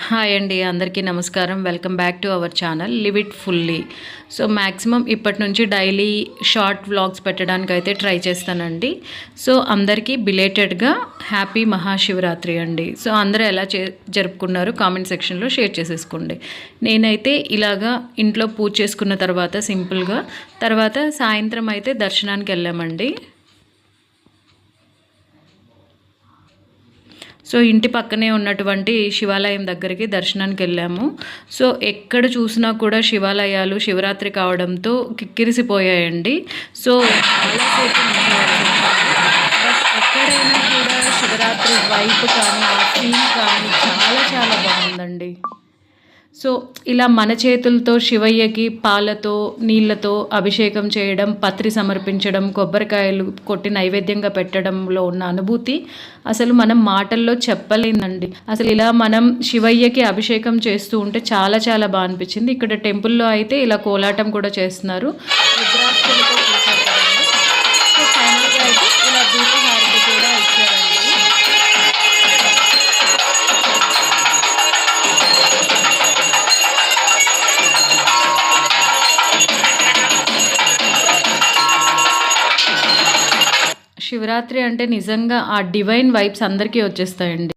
Hi అండి, అందరికీ నమస్కారం. Welcome back to our channel live it fully. So maximum ఇప్పటి నుంచి డైలీ షార్ట్ వ్లాగ్స్ పెట్టడానికి అయితే ట్రై చేస్తానండి. సో అందరికీ బిలేటెడ్గా హ్యాపీ మహాశివరాత్రి అండి. సో అందరూ ఎలా జరుపుకున్నారు కామెంట్ సెక్షన్లో షేర్ చేసేసుకోండి. నేనైతే ఇలాగా ఇంట్లో పూజ చేసుకున్న తర్వాత సింపుల్గా తర్వాత సాయంత్రం అయితే దర్శనానికి వెళ్ళామండి. సో ఇంటి పక్కనే ఉన్నటువంటి శివాలయం దగ్గరికి దర్శనానికి వెళ్ళాము. సో ఎక్కడ చూసినా కూడా శివాలయాలు శివరాత్రి కావడంతో కిక్కిరిసిపోయాయండి. సో చాలాసేపు ఎక్కడైనా కూడా శివరాత్రి వైపు కానీ ఆ ఫీల్ కానీ చాలా చాలా బాగుందండి. సో ఇలా మన చేతులతో శివయ్యకి పాలతో నీళ్ళతో అభిషేకం చేయడం, పత్రి సమర్పించడం, కొబ్బరికాయలు కొట్టి నైవేద్యంగా పెట్టడంలో ఉన్న అనుభూతి అసలు మనం మాటల్లో చెప్పలేదండి. అసలు ఇలా మనం శివయ్యకి అభిషేకం చేస్తూ ఉంటే చాలా చాలా బాగా అనిపించింది. ఇక్కడ టెంపుల్లో అయితే ఇలా కోలాటం కూడా చేస్తున్నారు. రుద్రాక్షలతో చేశారు కదండి. సో ఫైనల్గా అయితే ఇలా దీపహారతి కూడా ఇచ్చారండి. శివరాత్రి అంటే నిజంగా ఆ డివైన్ వైబ్స్ అందరికీ వచ్చేస్తాయండి.